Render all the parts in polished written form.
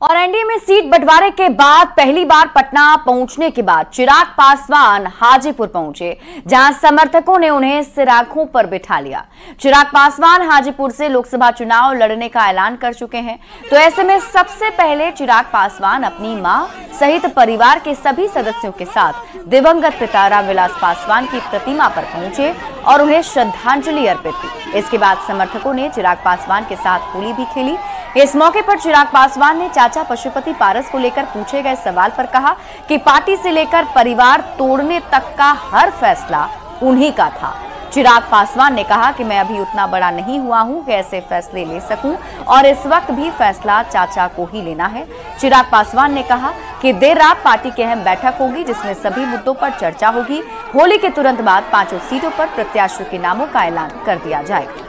और एनडीए में सीट बंटवारे के बाद पहली बार पटना पहुंचने के बाद चिराग पासवान हाजीपुर पहुंचे, जहां समर्थकों ने उन्हें सिराखों पर बिठा लिया। चिराग पासवान हाजीपुर से लोकसभा चुनाव लड़ने का ऐलान कर चुके हैं, तो ऐसे में सबसे पहले चिराग पासवान अपनी मां सहित परिवार के सभी सदस्यों के साथ दिवंगत पिता रामविलास पासवान की प्रतिमा पर पहुंचे और उन्हें श्रद्धांजलि अर्पित की। इसके बाद समर्थकों ने चिराग पासवान के साथ होली भी खेली। इस मौके पर चिराग पासवान ने चाचा पशुपति पारस को लेकर पूछे गए सवाल पर कहा कि पार्टी से लेकर परिवार तोड़ने तक का हर फैसला उन्हीं का था। चिराग पासवान ने कहा कि मैं अभी उतना बड़ा नहीं हुआ हूं कि ऐसे फैसले ले सकूं और इस वक्त भी फैसला चाचा को ही लेना है। चिराग पासवान ने कहा कि देर रात पार्टी की अहम बैठक होगी, जिसमें सभी मुद्दों पर चर्चा होगी। होली के तुरंत बाद 5 सीटों पर प्रत्याशियों के नामों का ऐलान कर दिया जाएगा।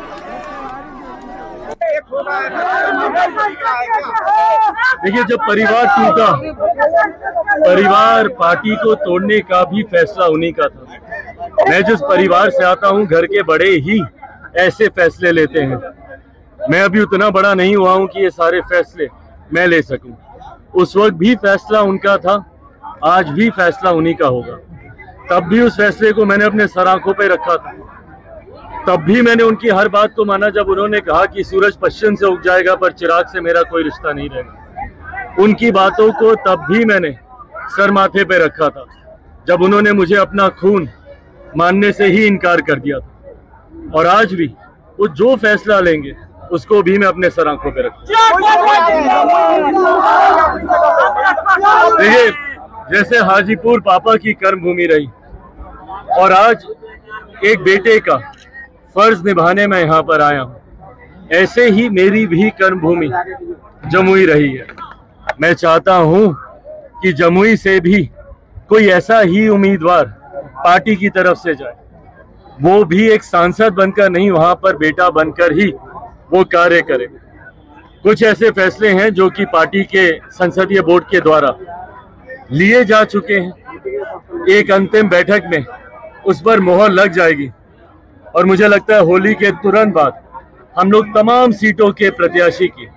देखिए, जब परिवार टूटा, परिवार पार्टी को तोड़ने का भी फैसला उन्हीं का था। मैं जिस परिवार से आता हूं, घर के बड़े ही ऐसे फैसले लेते हैं। मैं अभी उतना बड़ा नहीं हुआ हूं कि ये सारे फैसले मैं ले सकूं। उस वक्त भी फैसला उनका था, आज भी फैसला उन्हीं का होगा। तब भी उस फैसले को मैंने अपने सर आंखों पे रखा था, तब भी मैंने उनकी हर बात को माना जब उन्होंने कहा कि सूरज पश्चिम से उग जाएगा पर चिराग से मेरा कोई रिश्ता नहीं रहेगा। उनकी बातों को तब भी मैंने सर माथे पे रखा था जब उन्होंने मुझे अपना खून मानने से ही इनकार कर दिया था। और आज भी वो जो फैसला लेंगे उसको भी मैं अपने सर आंखों पे रखूंगा। देखिए, जैसे हाजीपुर पापा की कर्मभूमि रही और आज एक बेटे का फर्ज निभाने मैं यहाँ पर आया हूँ, ऐसे ही मेरी भी कर्मभूमि जमुई रही है। मैं चाहता हूँ कि जमुई से भी कोई ऐसा ही उम्मीदवार पार्टी की तरफ से जाए, वो भी एक सांसद बनकर नहीं, वहां पर बेटा बनकर ही वो कार्य करे। कुछ ऐसे फैसले हैं जो कि पार्टी के संसदीय बोर्ड के द्वारा लिए जा चुके हैं। एक अंतिम बैठक में उस पर मोहर लग जाएगी और मुझे लगता है होली के तुरंत बाद हम लोग तमाम सीटों के प्रत्याशी की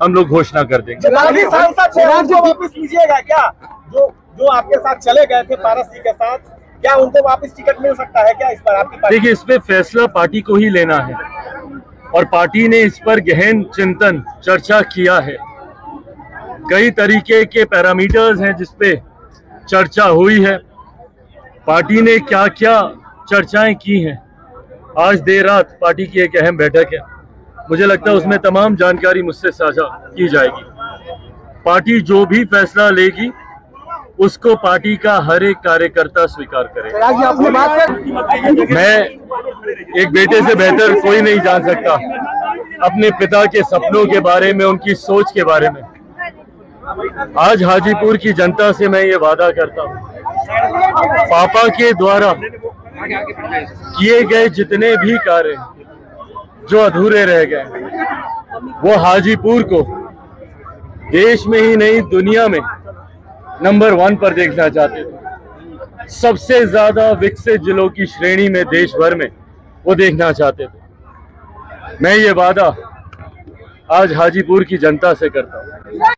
हम लोग घोषणा कर देंगे। वापस लीजिएगा क्या? जो आपके साथ चले गए थे पारस जी के साथ, क्या उनको वापस टिकट मिल सकता है क्या? इस पर आपकी पार्टी? देखिए, इस पे फैसला पार्टी को ही लेना है और पार्टी ने इस पर गहन चिंतन चर्चा किया है। कई तरीके के पैरामीटर्स हैं जिसपे चर्चा हुई है। पार्टी ने क्या क्या चर्चाएं की हैं, आज देर रात पार्टी की एक अहम बैठक है। मुझे लगता है उसमें तमाम जानकारी मुझसे साझा की जाएगी। पार्टी जो भी फैसला लेगी उसको पार्टी का हर एक कार्यकर्ता स्वीकार करेगा। मैं एक बेटे से बेहतर कोई नहीं जान सकता अपने पिता के सपनों के बारे में, उनकी सोच के बारे में। आज हाजीपुर की जनता से मैं ये वादा करता हूँ, पापा के द्वारा किए गए जितने भी कार्य जो अधूरे रह गए, वो हाजीपुर को देश में ही नहीं दुनिया में नंबर 1 पर देखना चाहते थे। सबसे ज्यादा विकसित जिलों की श्रेणी में देश भर में वो देखना चाहते थे। मैं ये वादा आज हाजीपुर की जनता से करता हूँ।